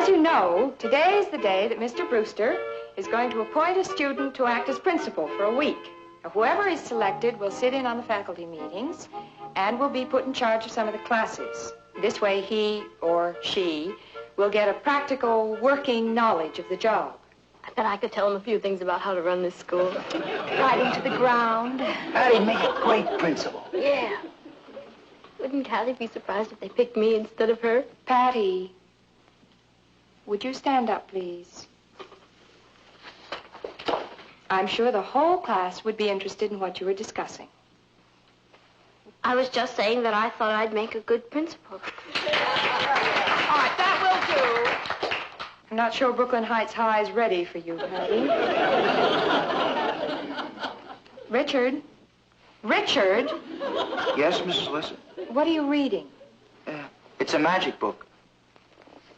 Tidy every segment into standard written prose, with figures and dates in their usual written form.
As you know, today is the day that Mr. Brewster is going to appoint a student to act as principal for a week. Now, whoever is selected will sit in on the faculty meetings and will be put in charge of some of the classes. This way, he or she will get a practical working knowledge of the job. I bet I could tell him a few things about how to run this school. Right into the ground. Patty, make a great principal. Yeah. Wouldn't Callie be surprised if they picked me instead of her? Patty, would you stand up, please? I'm sure the whole class would be interested in what you were discussing. I was just saying that I thought I'd make a good principal. All right, that will do. I'm not sure Brooklyn Heights High is ready for you, Patty. Richard? Richard? Yes, Mrs. Lissa? What are you reading? It's a magic book.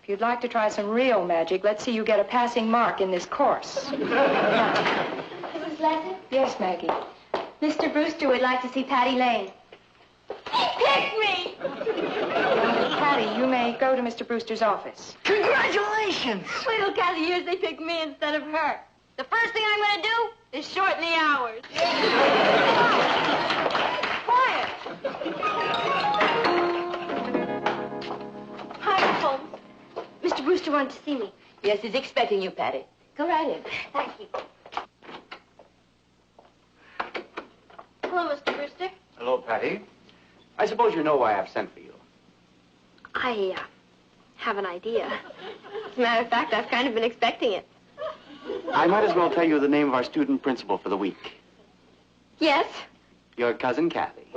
If you'd like to try some real magic, let's see you get a passing mark in this course. Now. Mrs. Lesson? Yes, Maggie. Mr. Brewster would like to see Patty Lane. He picked me! Patty, you may go to Mr. Brewster's office. Congratulations! Wait till Callie hears they picked me instead of her. The first thing I'm going to do is shorten the hours. Quiet! Hi, Holmes. Mr. Brewster wanted to see me. Yes, he's expecting you, Patty. Go right in. Thank you. Hello, Mr. Brewster. Hello, Patty. I suppose you know why I've sent for you. I have an idea. As a matter of fact, I've kind of been expecting it. I might as well tell you the name of our student principal for the week. Yes? Your cousin Kathy.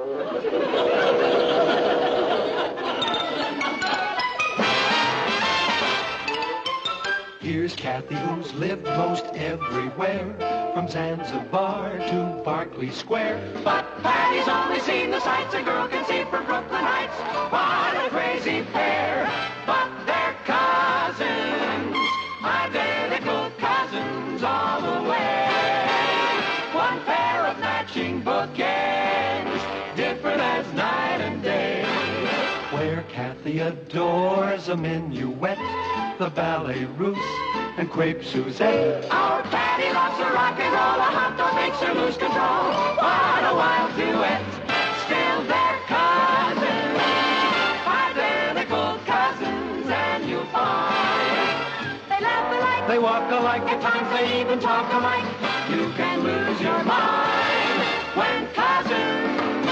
Here's Kathy, who's lived most everywhere, from Zanzibar to Berkeley Square. But Patty's only seen the sights a girl can see from Brooklyn Heights. What a crazy pair, but they're cousins, identical cousins all the way. One pair of matching bookends, different as night and day. Where Kathy adores a minuet, the ballet russe, and crepe Suzette. Our Patty loves to rock and roll, a hot dog makes her lose control. What a wild duet, still they're cousins, identical cousins, and you'll find they laugh alike, they walk alike, at times they even talk alike. You can lose your mind when cousins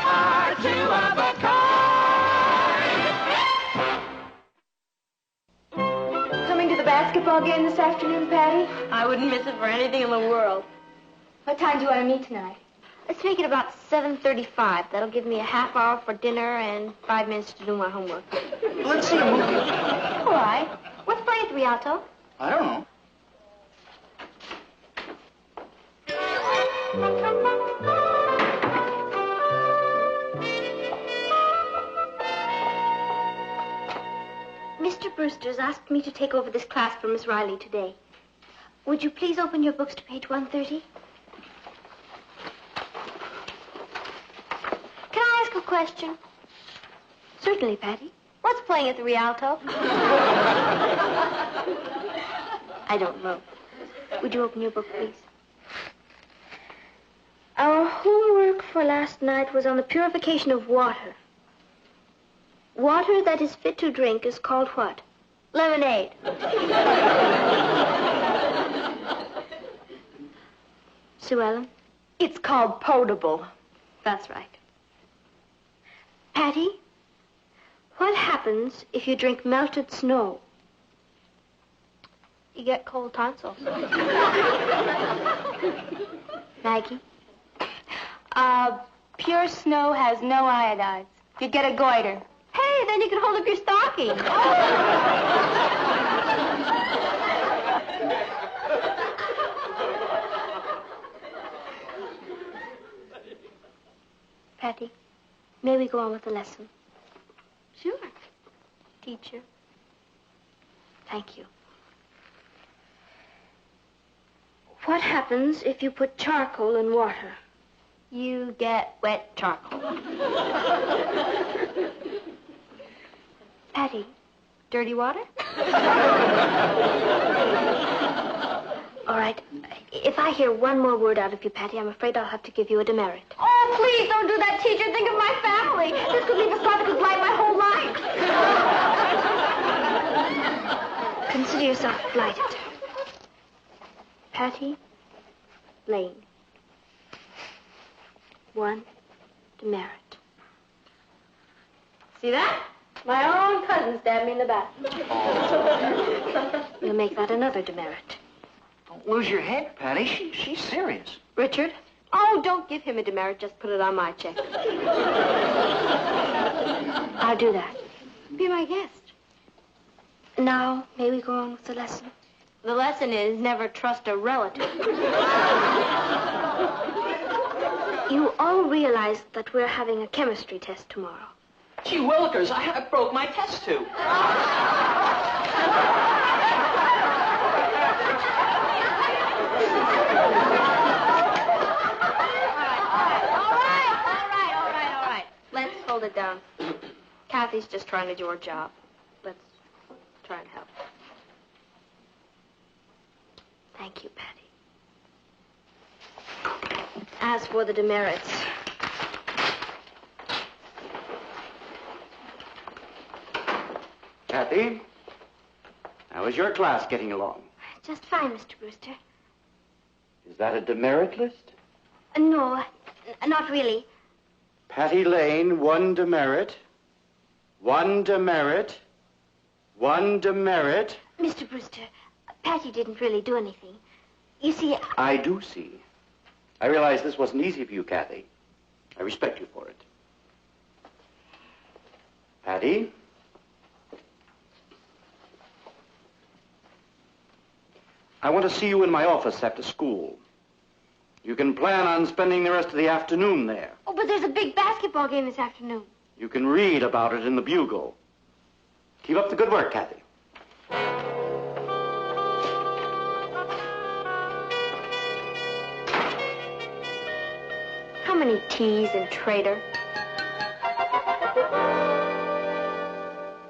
are two of a kind. Basketball game this afternoon, Patty? I wouldn't miss it for anything in the world. What time do you want to meet tonight? Let's make it about 7:35. That'll give me a half hour for dinner and 5 minutes to do my homework. Let's see a movie. All right. What's playing at the Rialto? I don't know. Mr. Brewster's asked me to take over this class for Miss Riley today. Would you please open your books to page 130? Can I ask a question? Certainly, Patty. What's playing at the Rialto? I don't know. Would you open your book, please? Our homework for last night was on the purification of water. Water that is fit to drink is called what? Lemonade. Sue Ellen? It's called potable. That's right. Patty, what happens if you drink melted snow? You get cold tonsils. Maggie? Pure snow has no iodides. You'd get a goiter. Hey, then you can hold up your stocking. Patty, may we go on with the lesson? Sure. Teacher. Thank you. What happens if you put charcoal in water? You get wet charcoal. Patty, dirty water? All right. If I hear one more word out of you, Patty, I'm afraid I'll have to give you a demerit. Oh, please don't do that, teacher. Think of my family. This could leave a spot that could blight my whole life. Consider yourself blighted. Patty Lane. 1 demerit. See that? My own cousin stabbed me in the back. We'll make that another demerit. Don't lose your head, Patty. She's serious. Richard? Oh, don't give him a demerit. Just put it on my check. I'll do that. Be my guest. Now, may we go on with the lesson? The lesson is never trust a relative. You all realize that we're having a chemistry test tomorrow. Gee willikers, I broke my test tube. All right. Let's hold it down. Kathy's just trying to do her job. Let's try and help. Thank you, Patty. As for the demerits, Kathy, how is your class getting along? just fine, Mr. Brewster. Is that a demerit list? No, not really. Patty Lane, 1 demerit. 1 demerit. 1 demerit. Mr. Brewster, Patty didn't really do anything. You see, I do see. I realize this wasn't easy for you, Kathy. I respect you for it. Patty? I want to see you in my office after school. You can plan on spending the rest of the afternoon there. oh, but there's a big basketball game this afternoon. You can read about it in the Bugle. Keep up the good work, Kathy. How many T's in traitor?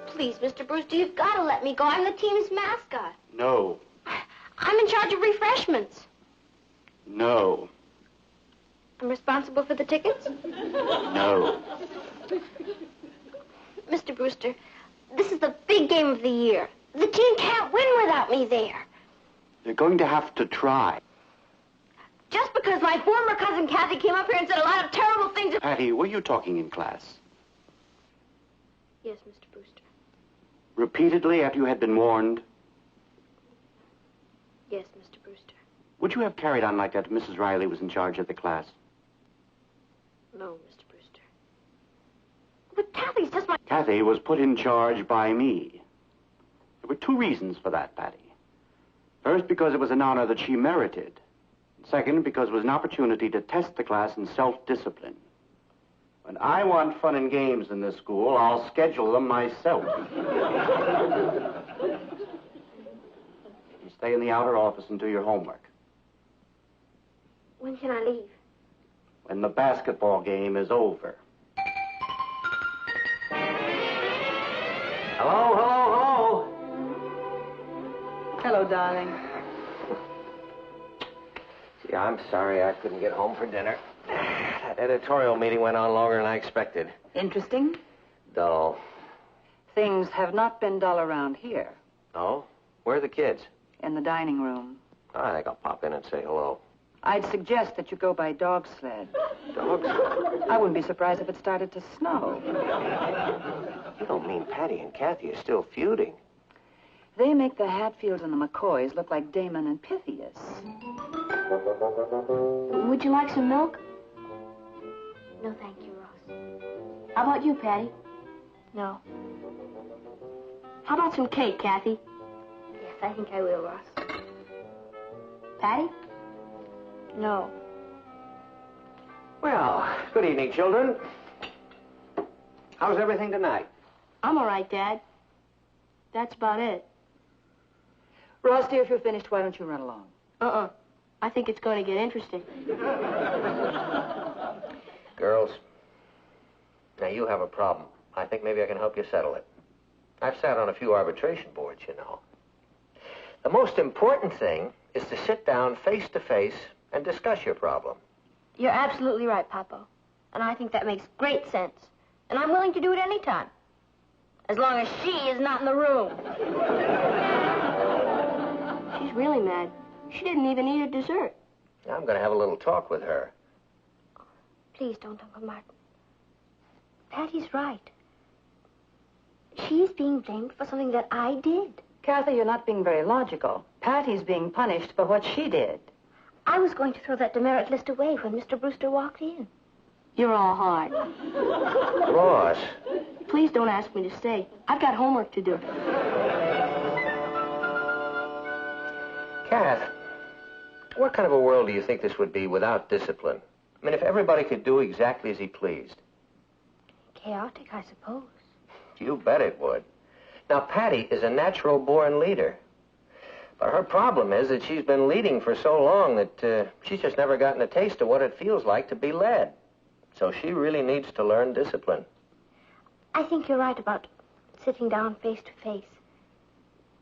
Please, Mr. Brewster, you've got to let me go. I'm the team's mascot. No. I'm in charge of refreshments. No. I'm responsible for the tickets? No. Mr. Brewster, this is the big game of the year. The team can't win without me there. They're going to have to try. Just because my former cousin Kathy came up here and said a lot of terrible things. Patty, were you talking in class? Yes, Mr. Brewster. Repeatedly after you had been warned? Yes, Mr. Brewster. Would you have carried on like that if Mrs. Riley was in charge of the class? No, Mr. Brewster. But Kathy's just my... Kathy was put in charge by me. There were 2 reasons for that, Patty. First, because it was an honor that she merited. Second, because it was an opportunity to test the class in self-discipline. When I want fun and games in this school, I'll schedule them myself. You stay in the outer office and do your homework. When can I leave? When the basketball game is over. Hello, hello, hello. Hello, darling. Gee, I'm sorry I couldn't get home for dinner. That editorial meeting went on longer than I expected. Interesting? Dull. Things have not been dull around here. Oh? Where are the kids? In the dining room. I think I'll pop in and say hello. I'd suggest that you go by dog sled. Dog sled? I wouldn't be surprised if it started to snow. You don't mean Patty and Kathy are still feuding? They make the Hatfields and the McCoys look like Damon and Pythias. Would you like some milk? No, thank you, Ross. How about you, Patty? No. How about some cake, Kathy? Yes, I think I will, Ross. Patty? No. Well, good evening, children. How's everything tonight? I'm all right, Dad. That's about it. Ross, dear, if you're finished, why don't you run along? I think it's going to get interesting. Girls, now you have a problem. I think maybe I can help you settle it. I've sat on a few arbitration boards, you know. The most important thing is to sit down face to face and discuss your problem. You're absolutely right, Papa. And I think that makes great sense. And I'm willing to do it any time. As long as she is not in the room. She's really mad. She didn't even eat her dessert. I'm going to have a little talk with her. Please don't, Uncle Martin. Patty's right. She's being blamed for something that I did. Kathy, you're not being very logical. Patty's being punished for what she did. I was going to throw that demerit list away when Mr. Brewster walked in. You're all hard. Ross. Please don't ask me to stay. I've got homework to do. Kath, what kind of a world do you think this would be without discipline? I mean, if everybody could do exactly as he pleased. Chaotic, I suppose. You bet it would. Now, Patty is a natural-born leader. But her problem is that she's been leading for so long that she's just never gotten a taste of what it feels like to be led. So she really needs to learn discipline. I think you're right about sitting down face to face.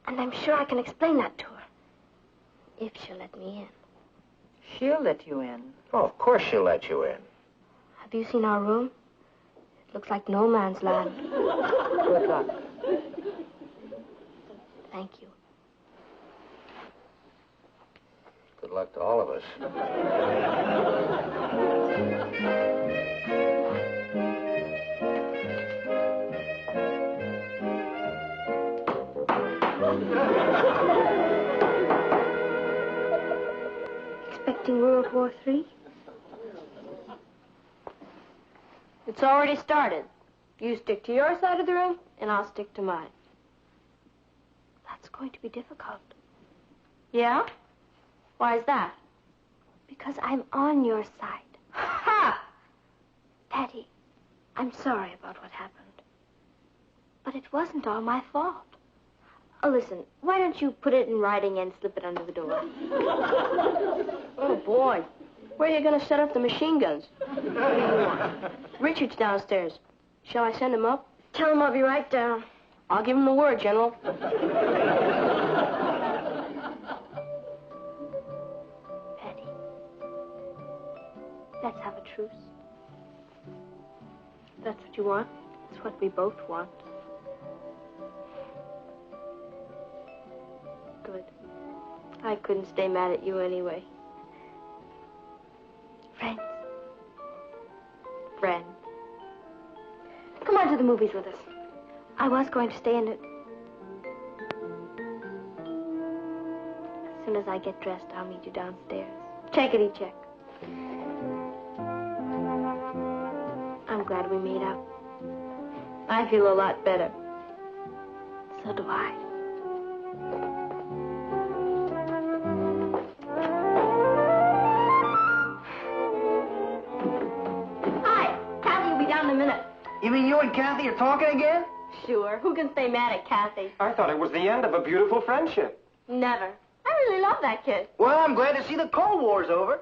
And I'm sure I can explain that to her. If she'll let me in. She'll let you in. Oh, of course she'll let you in. Have you seen our room? It looks like no man's land. Good luck. Thank you. Good luck to all of us. Expecting World War III? It's already started. You stick to your side of the room, and I'll stick to mine. That's going to be difficult. Yeah? Why is that? Because I'm on your side. Ha! Patty, I'm sorry about what happened. But it wasn't all my fault. Oh, listen, why don't you put it in writing and slip it under the door? Oh, boy. Where are you going to set up the machine guns? What do you want? Richard's downstairs. Shall I send him up? Tell him I'll be right down. I'll give him the word, General. Patty, let's have a truce. That's what you want. That's what we both want. Good. I couldn't stay mad at you anyway. Friends. Friends. Come on to the movies with us. I was going to stay in it. As soon as I get dressed, I'll meet you downstairs. Checkity check. I'm glad we made up. I feel a lot better. So do I. Hi, Kathy will be down in a minute. You mean you and Kathy are talking again? Sure. Who can stay mad at Kathy? I thought it was the end of a beautiful friendship. Never. I really love that kid. Well, I'm glad to see the Cold War's over.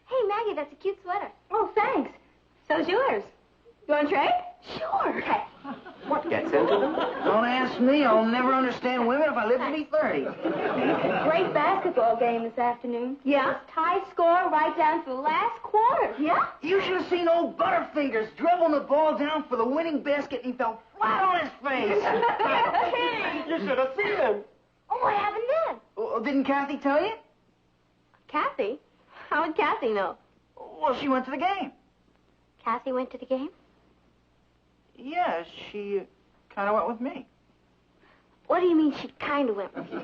Hey, Maggie, that's a cute sweater. Oh, thanks. So's yours. You want to trade? Sure. Okay. What gets into them? Don't ask me. I'll never understand women if I live to be 30. Great basketball game this afternoon. Yeah? High score right down to the last quarter. Yeah? You should have seen old Butterfingers dribbling the ball down for the winning basket and he fell flat on his face. You should have seen him. Oh, what happened then? Well, didn't Kathy tell you? Kathy? How would Kathy know? Well, she went to the game. Kathy went to the game? Yeah, she kind of went with me. What do you mean she kind of went with you?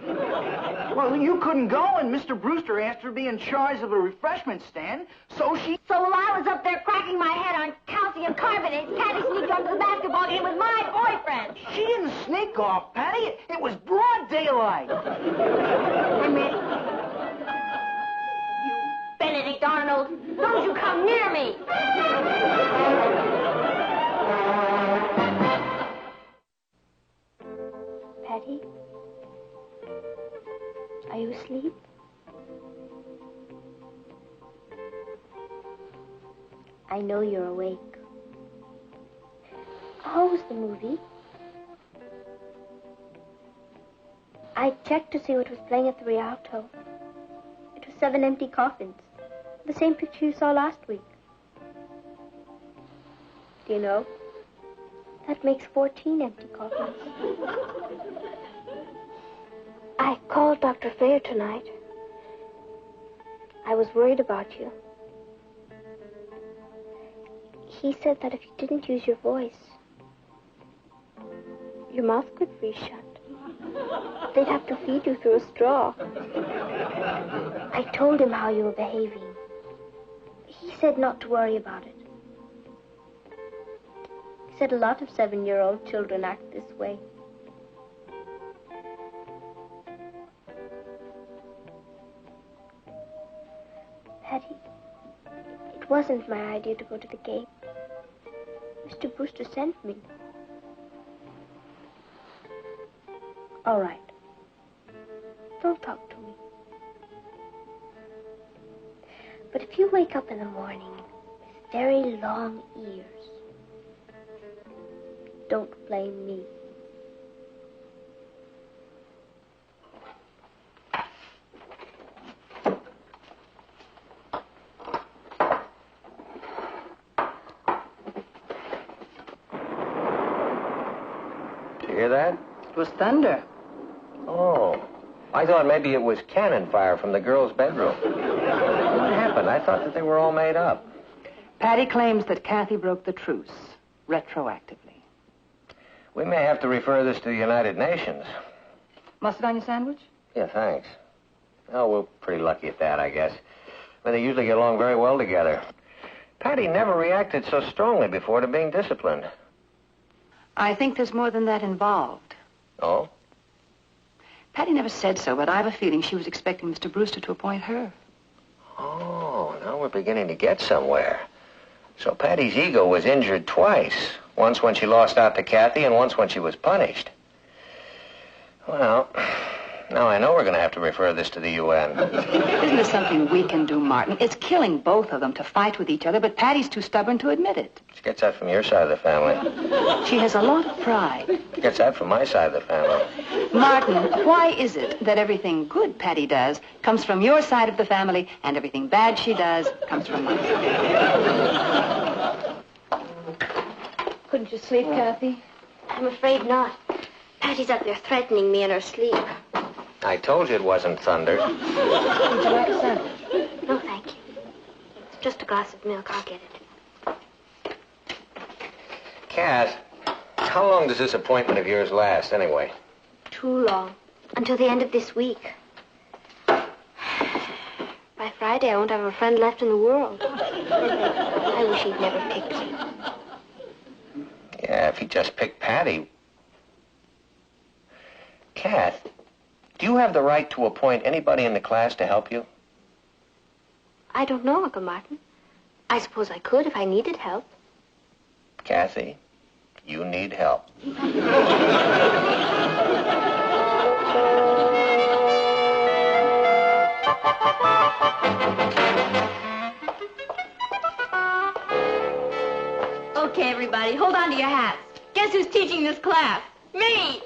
Well, you couldn't go, and Mr. Brewster asked her to be in charge of a refreshment stand, so she... So while I was up there cracking my head on calcium carbonate, Patty sneaked onto the basketball game with my boyfriend. She didn't sneak off, Patty. It was broad daylight. Henry. You Benedict Arnold. Don't you come near me. Patty? Are you asleep? I know you're awake. How was the movie? I checked to see what was playing at the Rialto. It was 7 empty coffins. The same picture you saw last week. Do you know? That makes 14 empty coffins. I called Dr. Flair tonight. I was worried about you. He said that if you didn't use your voice, your mouth could freeze shut. They'd have to feed you through a straw. I told him how you were behaving. He said not to worry about it. He said a lot of 7-year-old children act this way. Patty, it wasn't my idea to go to the game. Mr. Brewster sent me. All right. Don't talk to me. But if you wake up in the morning with very long ears, don't blame me. Did you hear that? It was thunder. Oh. I thought maybe it was cannon fire from the girls' bedroom. What happened? I thought that they were all made up. Patty claims that Kathy broke the truce, retroactively. We may have to refer this to the United Nations. Mustard on your sandwich? Yeah, thanks. Oh, we're pretty lucky at that, I guess. But they usually get along very well together. Patty never reacted so strongly before to being disciplined. I think there's more than that involved. Oh? Patty never said so, but I have a feeling she was expecting Mr. Brewster to appoint her. Oh, now we're beginning to get somewhere. So Patty's ego was injured twice. Once when she lost out to Kathy and once when she was punished. Well, now I know we're going to have to refer this to the UN. Isn't there something we can do, Martin? It's killing both of them to fight with each other, but Patty's too stubborn to admit it. She gets that from your side of the family. She has a lot of pride. She gets that from my side of the family. Martin, why is it that everything good Patty does comes from your side of the family and everything bad she does comes from mine? Couldn't you sleep, Kathy? I'm afraid not. Patty's up there threatening me in her sleep. I told you it wasn't thunder. Would you like a sandwich? No, thank you. It's just a glass of milk. I'll get it. Kat, how long does this appointment of yours last, anyway? Too long. Until the end of this week. By Friday, I won't have a friend left in the world. I wish he'd never picked me. Yeah, if he just picked Patty. Kat, do you have the right to appoint anybody in the class to help you? I don't know, Uncle Martin. I suppose I could if I needed help. Kathy, you need help. Okay, everybody, hold on to your hats. Guess who's teaching this class? Me!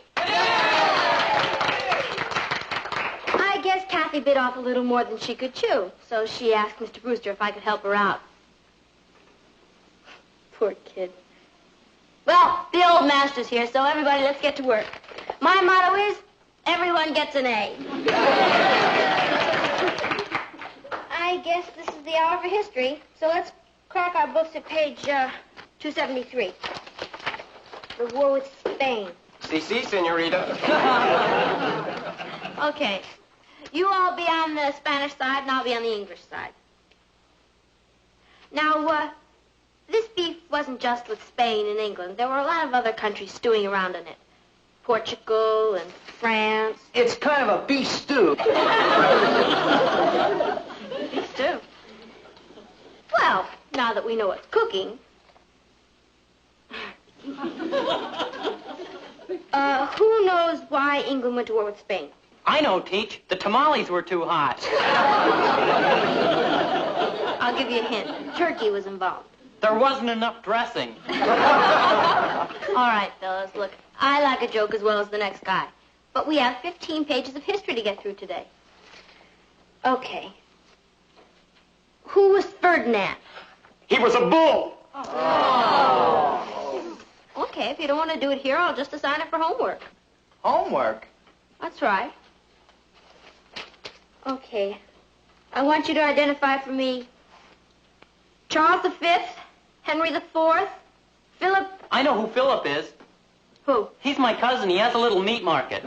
I guess Kathy bit off a little more than she could chew, so she asked Mr. Brewster if I could help her out. Poor kid. Well, the old master's here, so everybody, let's get to work. My motto is, everyone gets an A. I guess this is the hour for history, so let's crack our books at page 273. The war with Spain. Si, senorita. Okay. You all be on the Spanish side, and I'll be on the English side. Now, this beef wasn't just with Spain and England. There were a lot of other countries stewing around in it. Portugal and France. It's kind of a beef stew. Beef stew. Well, now that we know what's cooking. Who knows why England went to war with Spain? I know, Teach. The tamales were too hot. I'll give you a hint. Turkey was involved. There wasn't enough dressing. All right, fellas, look. I like a joke as well as the next guy. But we have 15 pages of history to get through today. Okay. Who was Ferdinand? He was a bull. Okay, if you don't want to do it here, I'll just assign it for homework. Homework? That's right. Okay. I want you to identify for me Charles V, Henry IV, Philip... I know who Philip is. Who? He's my cousin. He has a little meat market.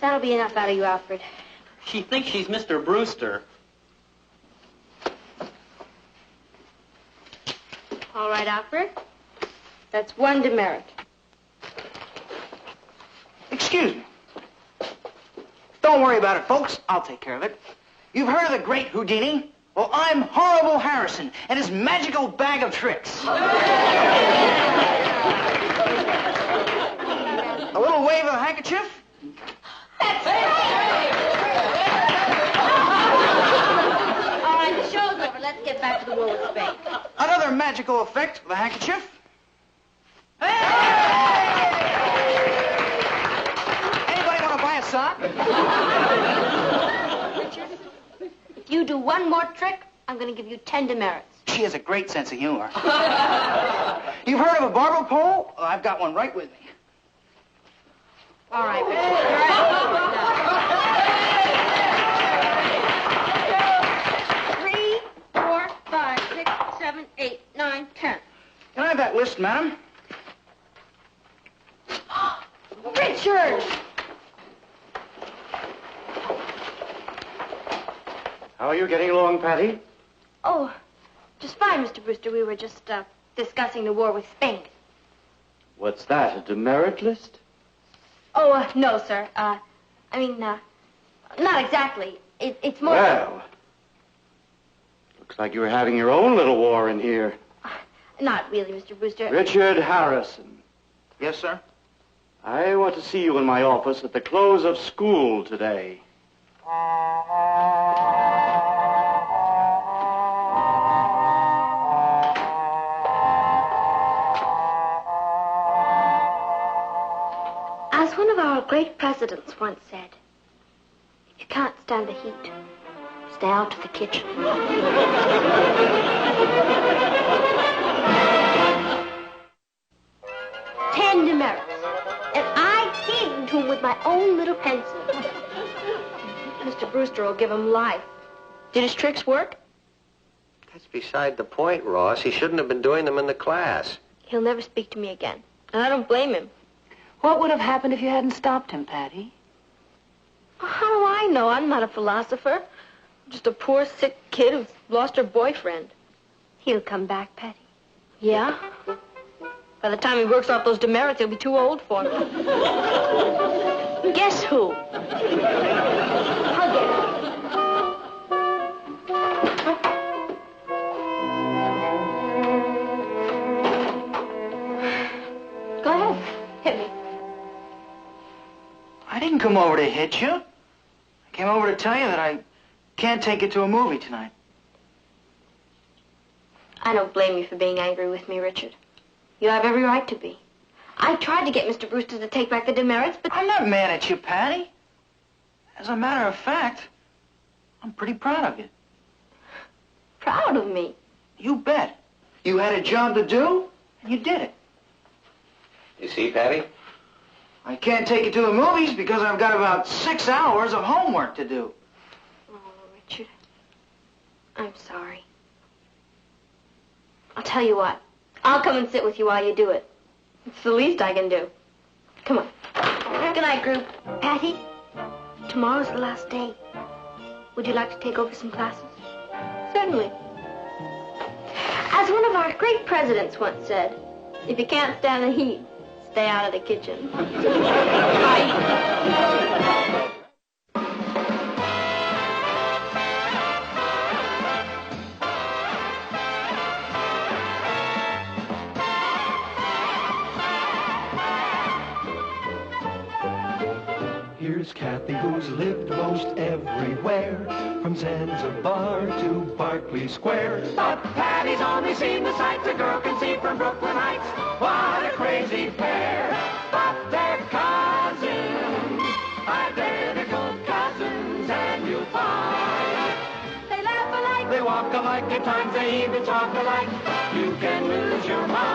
That'll be enough out of you, Alfred. She thinks she's Mr. Brewster. All right, Alfred. That's one demerit. Excuse me. Don't worry about it, folks. I'll take care of it. You've heard of the great Houdini? Well, I'm Horrible Harrison and his magical bag of tricks. A little wave of the handkerchief. That's right. All right, the show's over. Let's get back to the war with Spain. Another magical effect of the handkerchief. Hey! Anybody want to buy a sock? Richard, if you do one more trick, I'm going to give you 10 demerits. She has a great sense of humor. You've heard of a barber pole? Well, I've got one right with me. All right, Richard. You're out. 3, 4, 5, 6, 7, 8, 9, 10. Can I have that list, madam? Richard! How are you getting along, Patty? Oh, just fine, Mr. Brewster. We were just discussing the war with Spain. What's that, a demerit list? Oh, no, sir. I mean, not exactly. It's more... Well, looks like you were having your own little war in here. Not really, Mr. Brewster. Richard Harrison, Yes, sir? I want to see you in my office at the close of school today. As one of our great presidents once said, if you can't stand the heat, stay out of the kitchen. 10 demerits. And I gave them to him with my own little pencil. Mr. Brewster will give him life. Did his tricks work? That's beside the point, Ross. He shouldn't have been doing them in the class. He'll never speak to me again. And I don't blame him. What would have happened if you hadn't stopped him, Patty? How do I know? I'm not a philosopher. I'm just a poor, sick kid who's lost her boyfriend. He'll come back, Patty. Yeah? By the time he works off those demerits, he'll be too old for me. Guess who? I'll get him. Go ahead. Hit me. I didn't come over to hit you. I came over to tell you that I can't take you to a movie tonight. I don't blame you for being angry with me, Richard. You have every right to be. I tried to get Mr. Brewster to take back the demerits, but... I'm not mad at you, Patty. As a matter of fact, I'm pretty proud of you. Proud of me? You bet. You had a job to do, and you did it. You see, Patty? I can't take you to the movies because I've got about 6 hours of homework to do. Oh, Richard. I'm sorry. I'll tell you what. I'll come and sit with you while you do it. It's the least I can do. Come on. Good night, group. Patty, tomorrow's the last day. Would you like to take over some classes? Certainly. As one of our great presidents once said, if you can't stand the heat, stay out of the kitchen. Bye. Here's Kathy, who's lived most everywhere, from Zanzibar to Berkeley Square. But Patty's only seen the sights a girl can see from Brooklyn Heights. What a crazy pair! But you'll find. They laugh alike. They walk alike, at times they even talk alike. You can lose your mind.